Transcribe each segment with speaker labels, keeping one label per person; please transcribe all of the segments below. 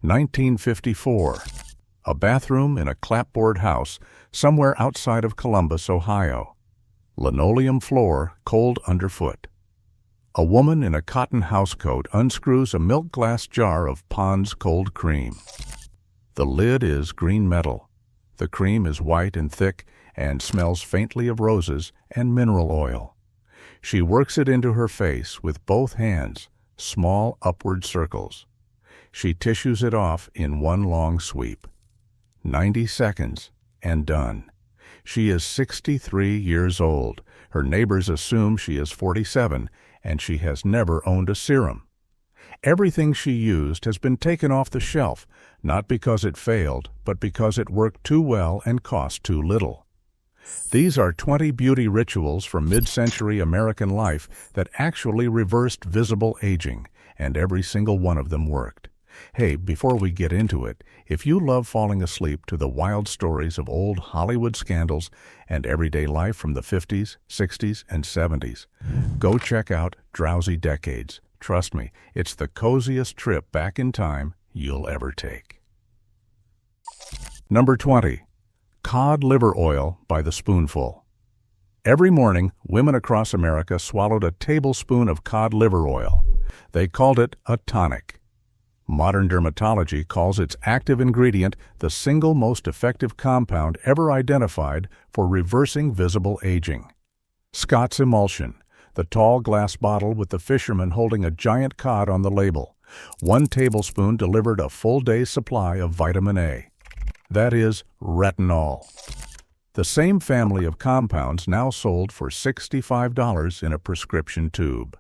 Speaker 1: 1954. A bathroom in a clapboard house somewhere outside of Columbus, Ohio. Linoleum floor, cold underfoot. A woman in a cotton housecoat unscrews a milk glass jar of Pond's cold cream. The lid is green metal. The cream is white and thick and smells faintly of roses and mineral oil. She works it into her face with both hands, small upward circles. She tissues it off in one long sweep. 90 seconds and done. She is 63 years old. Her neighbors assume she is 47, and she has never owned a serum. Everything she used has been taken off the shelf, not because it failed, but because it worked too well and cost too little. These are 20 beauty rituals from mid-century American life that actually reversed visible aging, and every single one of them worked. Hey, before we get into it, if you love falling asleep to the wild stories of old Hollywood scandals and everyday life from the 50s, 60s, and 70s, go check out Drowsy Decades. Trust me, it's the coziest trip back in time you'll ever take. Number 20. Cod liver oil by the spoonful. Every morning, women across America swallowed a tablespoon of cod liver oil. They called it a tonic. Modern dermatology calls its active ingredient the single most effective compound ever identified for reversing visible aging. Scott's Emulsion, the tall glass bottle with the fisherman holding a giant cod on the label. 1 tablespoon delivered a full day's supply of vitamin A. That is retinol. The same family of compounds now sold for $65 in a prescription tube.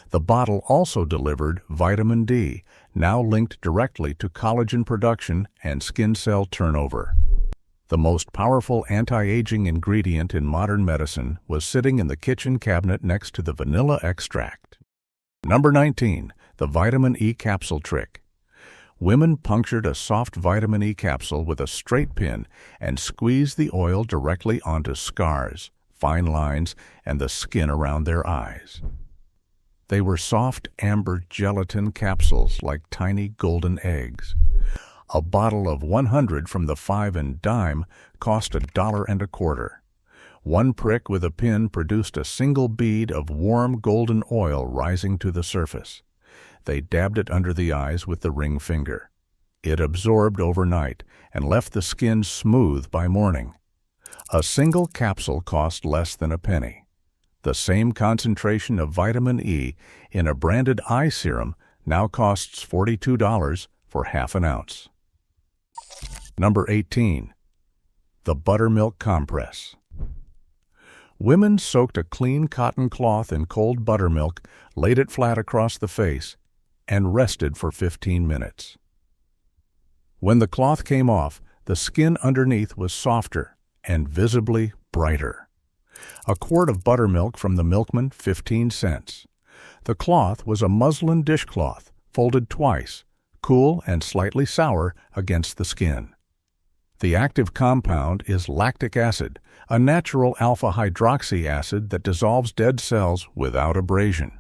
Speaker 1: The bottle also delivered vitamin D, now linked directly to collagen production and skin cell turnover. The most powerful anti-aging ingredient in modern medicine was sitting in the kitchen cabinet next to the vanilla extract. Number 19. The vitamin E capsule trick. Women punctured a soft vitamin E capsule with a straight pin and squeezed the oil directly onto scars, fine lines, and the skin around their eyes. They were soft amber gelatin capsules like tiny golden eggs. A bottle of 100 from the 5 and dime cost $1.25. 1 prick with a pin produced a single bead of warm golden oil rising to the surface. They dabbed it under the eyes with the ring finger. It absorbed overnight and left the skin smooth by morning. A single capsule cost less than a penny. The same concentration of vitamin E in a branded eye serum now costs $42 for half an ounce. Number 18. The buttermilk compress. Women soaked a clean cotton cloth in cold buttermilk, laid it flat across the face, and rested for 15 minutes. When the cloth came off, the skin underneath was softer and visibly brighter. A quart of buttermilk from the milkman, 15 cents. The cloth was a muslin dishcloth, folded twice, cool and slightly sour against the skin. The active compound is lactic acid, a natural alpha-hydroxy acid that dissolves dead cells without abrasion.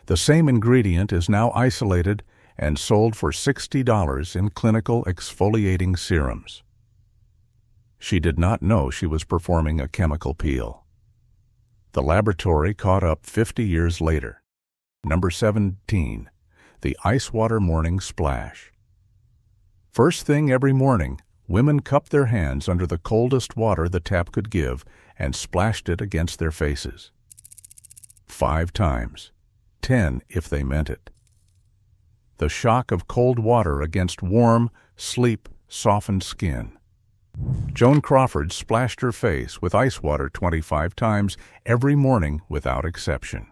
Speaker 1: The same ingredient is now isolated and sold for $60 in clinical exfoliating serums. She did not know she was performing a chemical peel. The laboratory caught up 50 years later. Number 17. The ice water morning splash. First thing every morning, women cupped their hands under the coldest water the tap could give and splashed it against their faces. 5 times. 10 if they meant it. The shock of cold water against warm, sleep-softened skin. Joan Crawford splashed her face with ice water 25 times every morning without exception.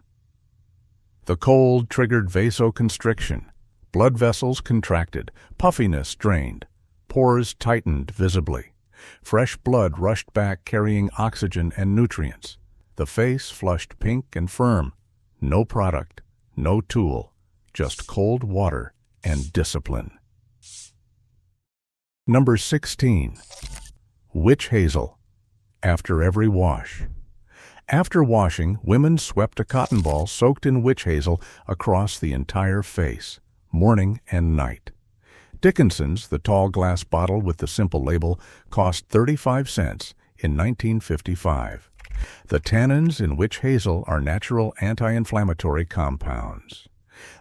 Speaker 1: The cold triggered vasoconstriction. Blood vessels contracted, puffiness drained, pores tightened visibly. Fresh blood rushed back carrying oxygen and nutrients. The face flushed pink and firm. No product, no tool, just cold water and discipline. Number 16. Witch hazel. After every wash. After washing, women swept a cotton ball soaked in witch hazel across the entire face, morning and night. Dickinson's, the tall glass bottle with the simple label, cost 35 cents in 1955. The tannins in witch hazel are natural anti-inflammatory compounds.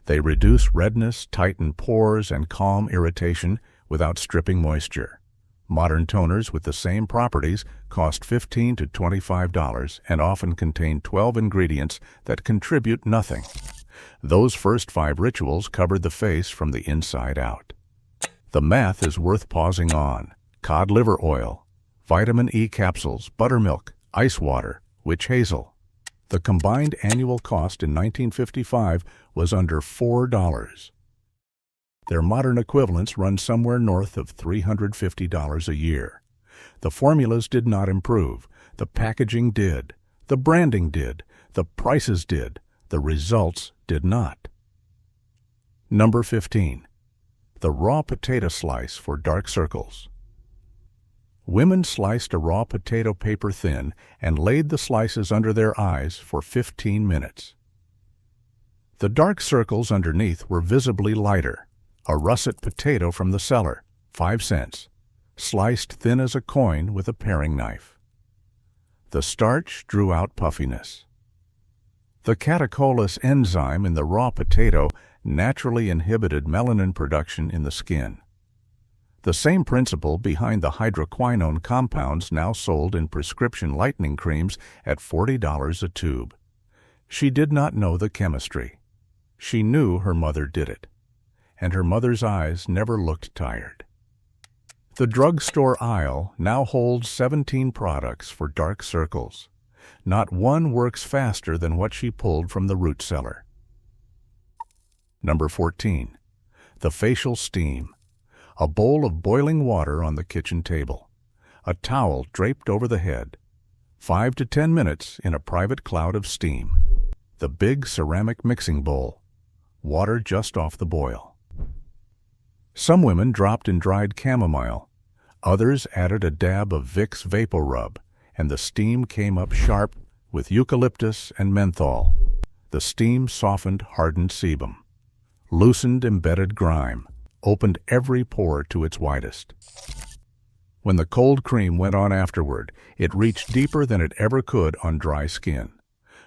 Speaker 1: They reduce redness, tighten pores, and calm irritation without stripping moisture. Modern toners with the same properties cost $15 to $25 and often contain 12 ingredients that contribute nothing. Those first 5 rituals covered the face from the inside out. The math is worth pausing on. Cod liver oil, vitamin E capsules, buttermilk, ice water, witch hazel. The combined annual cost in 1955 was under $4. Their modern equivalents run somewhere north of $350 a year. The formulas did not improve. The packaging did. The branding did. The prices did. The results did not. Number 15. The raw potato slice for dark circles. Women sliced a raw potato paper thin and laid the slices under their eyes for 15 minutes. The dark circles underneath were visibly lighter. A russet potato from the cellar, 5 cents, sliced thin as a coin with a paring knife. The starch drew out puffiness. The catecholus enzyme in the raw potato naturally inhibited melanin production in the skin. The same principle behind the hydroquinone compounds now sold in prescription lightening creams at $40 a tube. She did not know the chemistry. She knew her mother did it, and her mother's eyes never looked tired. The drugstore aisle now holds 17 products for dark circles. Not one works faster than what she pulled from the root cellar. Number 14. The facial steam. A bowl of boiling water on the kitchen table. A towel draped over the head. 5 to 10 minutes in a private cloud of steam. The big ceramic mixing bowl. Water just off the boil. Some women dropped in dried chamomile. Others added a dab of Vicks Vapor Rub, and the steam came up sharp with eucalyptus and menthol. The steam softened hardened sebum, loosened embedded grime, opened every pore to its widest. When the cold cream went on afterward, it reached deeper than it ever could on dry skin.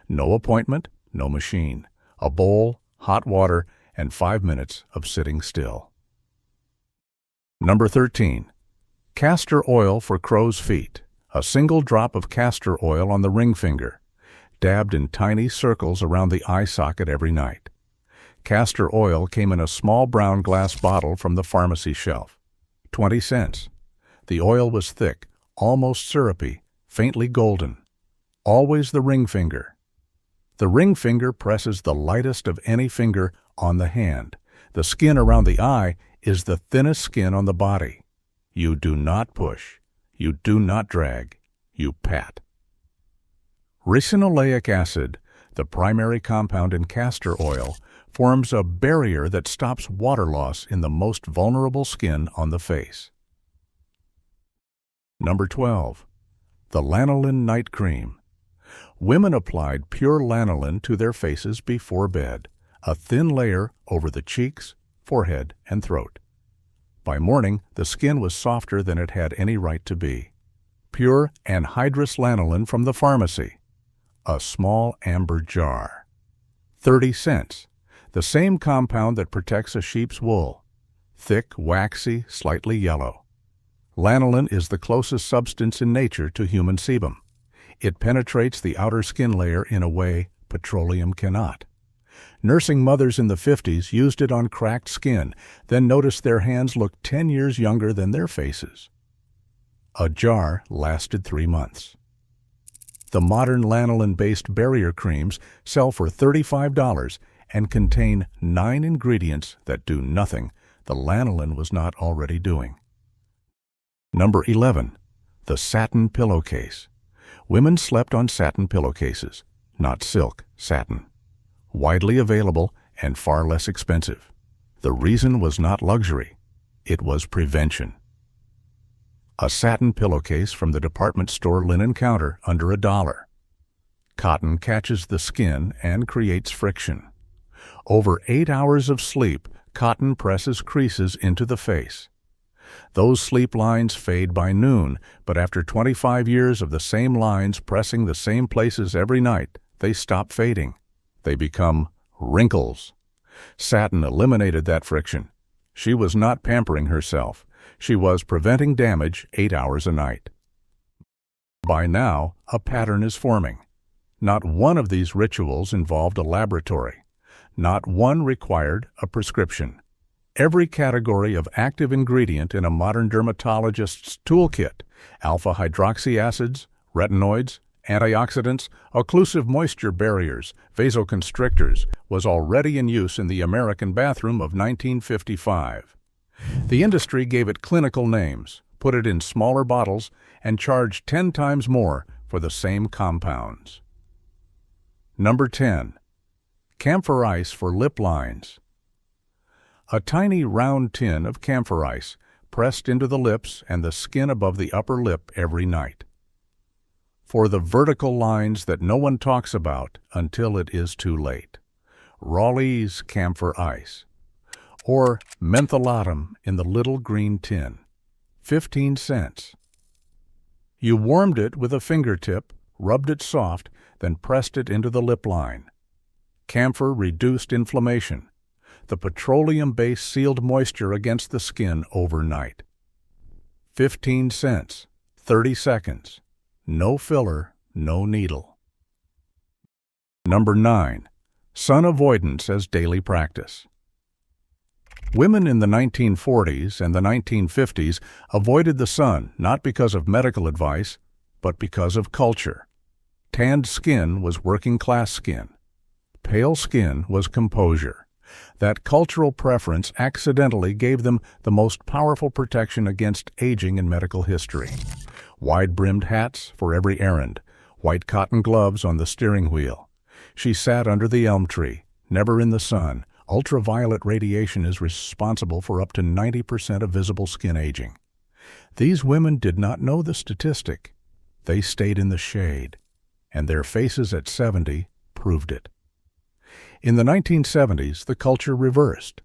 Speaker 1: No appointment, no machine. A bowl, hot water, and 5 minutes of sitting still. Number 13. Castor oil for crow's feet. A single drop of castor oil on the ring finger, dabbed in tiny circles around the eye socket every night. Castor oil came in a small brown glass bottle from the pharmacy shelf. 20 cents. The oil was thick, almost syrupy, faintly golden. Always the ring finger. The ring finger presses the lightest of any finger on the hand. The skin around the eye is the thinnest skin on the body. You do not push. You do not drag. You pat. Ricinoleic acid, the primary compound in castor oil, forms a barrier that stops water loss in the most vulnerable skin on the face. Number 12. The lanolin night cream. Women applied pure lanolin to their faces before bed, a thin layer over the cheeks, forehead, and throat. By morning, the skin was softer than it had any right to be. Pure anhydrous lanolin from the pharmacy. A small amber jar. 30 cents. The same compound that protects a sheep's wool. Thick, waxy, slightly yellow. Lanolin is the closest substance in nature to human sebum. It penetrates the outer skin layer in a way petroleum cannot. Nursing mothers in the 50s used it on cracked skin, then noticed their hands looked 10 years younger than their faces. A jar lasted 3 months. The modern lanolin-based barrier creams sell for $35 and contain 9 ingredients that do nothing the lanolin was not already doing. Number 11. The satin pillowcase. Women slept on satin pillowcases, not silk, satin. Widely available and far less expensive. The reason was not luxury. It was prevention. A satin pillowcase from the department store linen counter under $1. Cotton catches the skin and creates friction. Over 8 hours of sleep Cotton presses creases into the face. Those sleep lines fade by noon, but after 25 years of the same lines pressing the same places every night, they stop fading. They become wrinkles. Satin eliminated that friction. She was not pampering herself. She was preventing damage 8 hours a night. By now, a pattern is forming. Not one of these rituals involved a laboratory. Not one required a prescription. Every category of active ingredient in a modern dermatologist's toolkit, alpha-hydroxy acids, retinoids, antioxidants, occlusive moisture barriers, vasoconstrictors, was already in use in the American bathroom of 1955. The industry gave it clinical names, put it in smaller bottles, and charged 10 times more for the same compounds. Number 10. Camphor ice for lip lines. A tiny round tin of camphor ice pressed into the lips and the skin above the upper lip every night. For the vertical lines that no one talks about until it is too late. Raleigh's camphor ice. Or mentholatum in the little green tin. 15 cents. You warmed it with a fingertip, rubbed it soft, then pressed it into the lip line. Camphor reduced inflammation. The petroleum base sealed moisture against the skin overnight. 15 cents, 30 seconds. No filler, no needle. Number 9. Sun avoidance as daily practice. Women in the 1940s and the 1950s avoided the sun not because of medical advice, but because of culture. Tanned skin was working-class skin. Pale skin was composure. That cultural preference accidentally gave them the most powerful protection against aging in medical history. Wide-brimmed hats for every errand, white cotton gloves on the steering wheel. She sat under the elm tree, never in the sun. Ultraviolet radiation is responsible for up to 90% of visible skin aging. These women did not know the statistic. They stayed in the shade, and their faces at 70 proved it. In the 1970s, the culture reversed.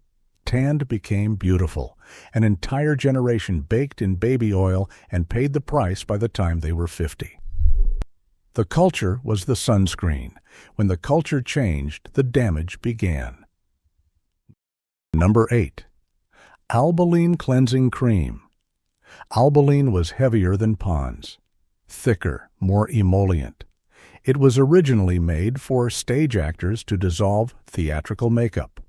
Speaker 1: Tanned became beautiful. An entire generation baked in baby oil and paid the price by the time they were 50. The culture was the sunscreen. When the culture changed, the damage began. Number 8. Albaline Cleansing Cream. Albaline was heavier than Pond's, thicker, more emollient. It was originally made for stage actors to dissolve theatrical makeup.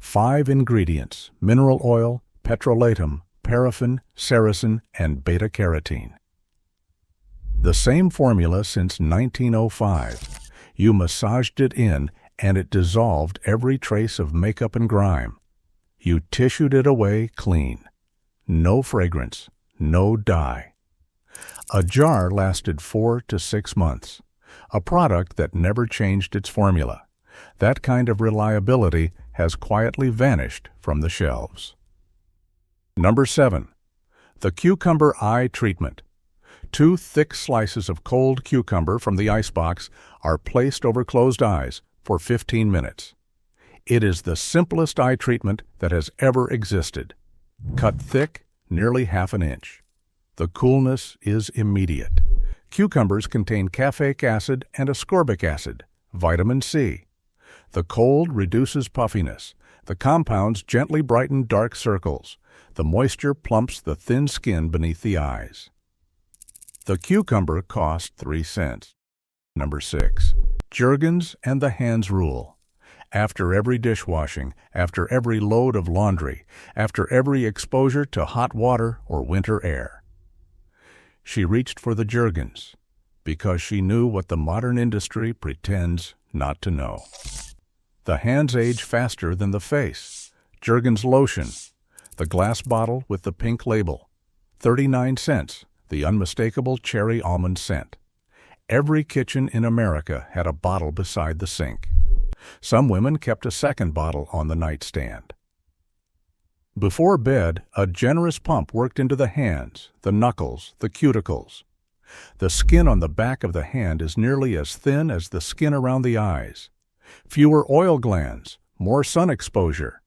Speaker 1: 5 ingredients: mineral oil, petrolatum, paraffin, sericin, and beta-carotene. The same formula since 1905. You massaged it in, and it dissolved every trace of makeup and grime. You tissued it away clean. No fragrance, no dye. A jar lasted 4 to 6 months. A product that never changed its formula. That kind of reliability has quietly vanished from the shelves. Number 7. The Cucumber Eye Treatment. 2 thick slices of cold cucumber from the icebox are placed over closed eyes for 15 minutes. It is the simplest eye treatment that has ever existed. Cut thick, nearly ½ inch. The coolness is immediate. Cucumbers contain caffeic acid and ascorbic acid, vitamin C. The cold reduces puffiness. The compounds gently brighten dark circles. The moisture plumps the thin skin beneath the eyes. The cucumber cost 3 cents. Number 6. Jergens and the Hands Rule. After every dishwashing, after every load of laundry, after every exposure to hot water or winter air. She reached for the Jergens because she knew what the modern industry pretends not to know. The hands age faster than the face. Jergens lotion. The glass bottle with the pink label. 39 cents. The unmistakable cherry almond scent. Every kitchen in America had a bottle beside the sink. Some women kept a second bottle on the nightstand. Before bed, a generous pump worked into the hands, the knuckles, the cuticles. The skin on the back of the hand is nearly as thin as the skin around the eyes. Fewer oil glands, more sun exposure.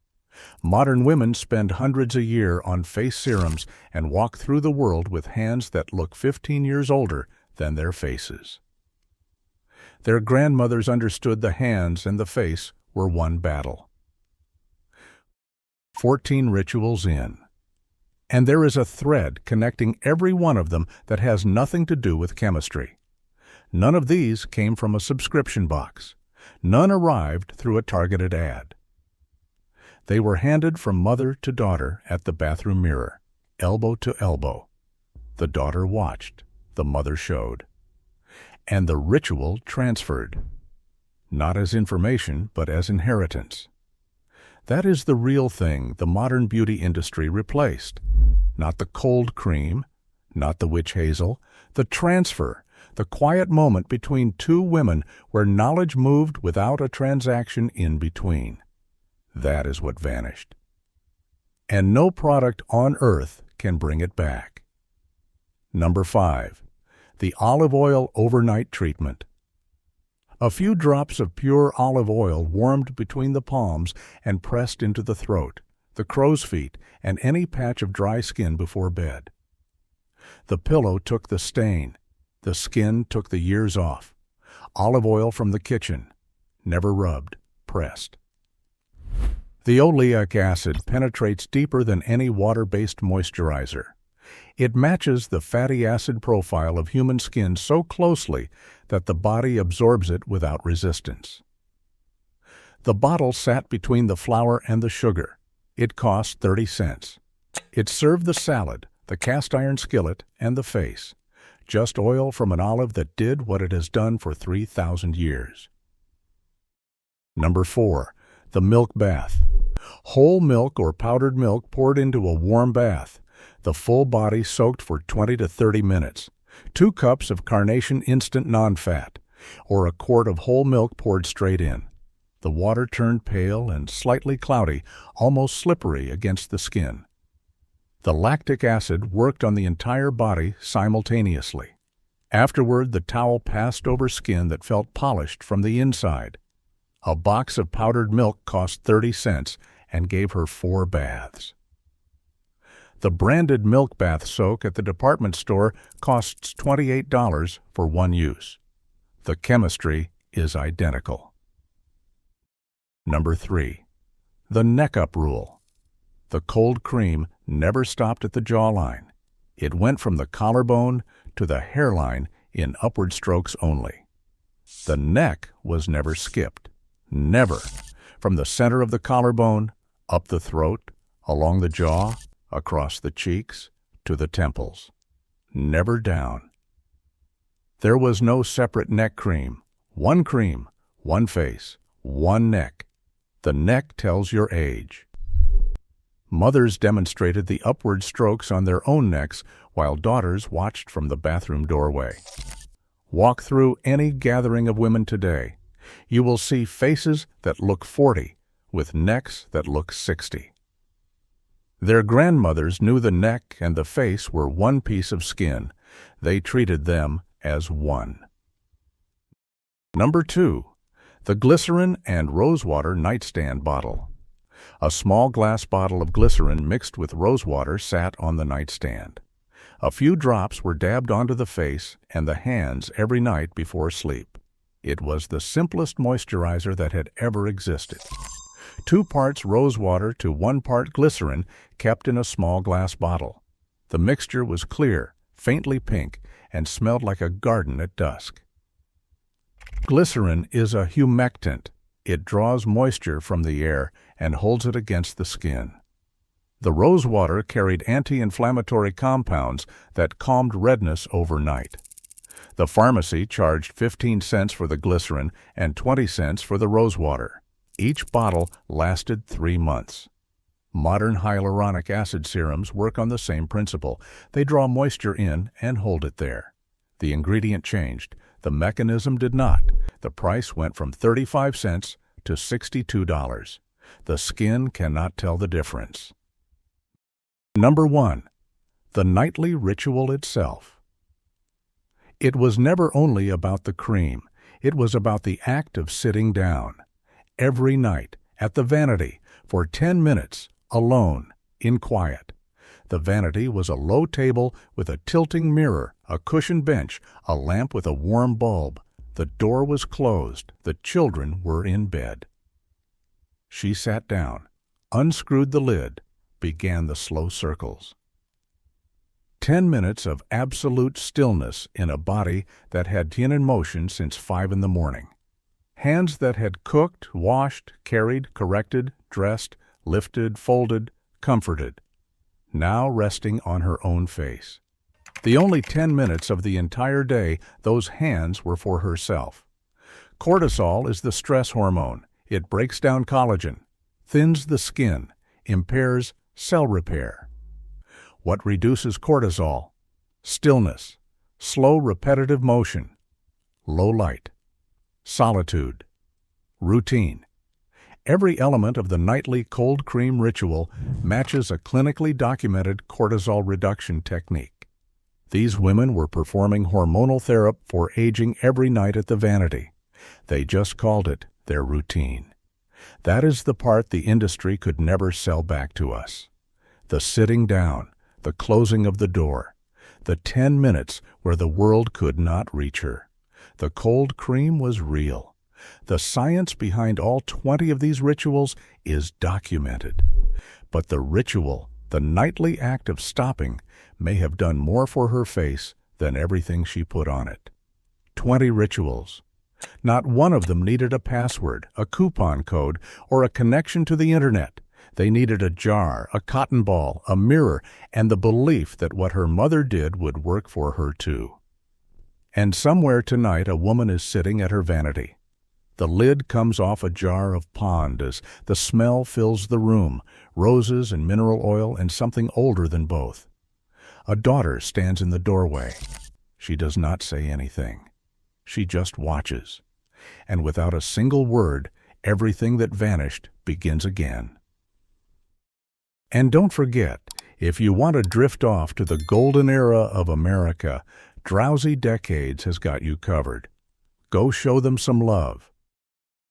Speaker 1: Modern women spend hundreds a year on face serums and walk through the world with hands that look 15 years older than their faces. Their grandmothers understood the hands and the face were one battle. 14 rituals in. And there is a thread connecting every one of them that has nothing to do with chemistry. None of these came from a subscription box. None arrived through a targeted ad. They were handed from mother to daughter at the bathroom mirror, elbow to elbow. The daughter watched, the mother showed. And the ritual transferred, not as information, but as inheritance. That is the real thing the modern beauty industry replaced. Not the cold cream, not the witch hazel, the transfer, the quiet moment between two women where knowledge moved without a transaction in between. That is what vanished. And no product on earth can bring it back. Number 5. The olive oil overnight treatment. A few drops of pure olive oil warmed between the palms and pressed into the throat, the crow's feet, and any patch of dry skin before bed. The pillow took the stain. The skin took the years off. Olive oil from the kitchen. Never rubbed, pressed. The oleic acid penetrates deeper than any water-based moisturizer. It matches the fatty acid profile of human skin so closely that the body absorbs it without resistance. The bottle sat between the flour and the sugar. It cost 30 cents. It served the salad, the cast-iron skillet, and the face. Just oil from an olive that did what it has done for 3,000 years. Number 4. The milk bath. Whole milk or powdered milk poured into a warm bath. The full body soaked for 20 to 30 minutes. 2 cups of Carnation Instant Non-Fat, or a quart of whole milk poured straight in. The water turned pale and slightly cloudy, almost slippery against the skin. The lactic acid worked on the entire body simultaneously. Afterward, the towel passed over skin that felt polished from the inside. A box of powdered milk cost 30 cents and gave her 4 baths. The branded milk bath soak at the department store costs $28 for one use. The chemistry is identical. Number 3. The neck-up rule. The cold cream never stopped at the jawline. It went from the collarbone to the hairline in upward strokes only. The neck was never skipped. Never. From the center of the collarbone, up the throat, along the jaw, across the cheeks, to the temples. Never down. There was no separate neck cream. One cream, one face, one neck. The neck tells your age. Mothers demonstrated the upward strokes on their own necks while daughters watched from the bathroom doorway. Walk through any gathering of women today. You will see faces that look 40 with necks that look 60. Their grandmothers knew the neck and the face were one piece of skin. They treated them as one. Number 2. The glycerin and rosewater nightstand bottle. A small glass bottle of glycerin mixed with rosewater sat on the nightstand. A few drops were dabbed onto the face and the hands every night before sleep. It was the simplest moisturizer that had ever existed. 2 parts rosewater to 1 part glycerin kept in a small glass bottle. The mixture was clear, faintly pink, and smelled like a garden at dusk. Glycerin is a humectant. It draws moisture from the air and holds it against the skin. The rosewater carried anti-inflammatory compounds that calmed redness overnight. The pharmacy charged 15 cents for the glycerin and 20 cents for the rosewater. Each bottle lasted 3 months. Modern hyaluronic acid serums work on the same principle. They draw moisture in and hold it there. The ingredient changed. The mechanism did not. The price went from 35 cents to $62. The skin cannot tell the difference. Number 1. The nightly ritual itself. It was never only about the cream. It was about the act of sitting down. Every night, at the vanity, For 10 minutes, alone, in quiet. The vanity was a low table with a tilting mirror, a cushioned bench, a lamp with a warm bulb. The door was closed. The children were in bed. She sat down, unscrewed the lid, began the slow circles. 10 minutes of absolute stillness in a body that had been in motion since 5 in the morning. Hands that had cooked, washed, carried, corrected, dressed, lifted, folded, comforted, now resting on her own face. The only 10 minutes of the entire day, those hands were for herself. Cortisol is the stress hormone. It breaks down collagen, thins the skin, impairs cell repair. What reduces cortisol? Stillness, slow repetitive motion, low light, solitude, routine. Every element of the nightly cold cream ritual matches a clinically documented cortisol reduction technique. These women were performing hormonal therapy for aging every night at the vanity. They just called it their routine. That is the part the industry could never sell back to us. The sitting down, the closing of the door, the 10 minutes where the world could not reach her. The cold cream was real. The science behind all 20 of these rituals is documented. But the ritual, the nightly act of stopping, may have done more for her face than everything she put on it. 20 rituals. Not one of them needed a password, a coupon code, or a connection to the internet. They needed a jar, a cotton ball, a mirror, and the belief that what her mother did would work for her too. And somewhere tonight a woman is sitting at her vanity. The lid comes off a jar of pond as the smell fills the room, roses and mineral oil and something older than both. A daughter stands in the doorway. She does not say anything. She just watches. And without a single word, everything that vanished begins again. And don't forget, if you want to drift off to the golden era of America, Drowsy Decades has got you covered. Go show them some love.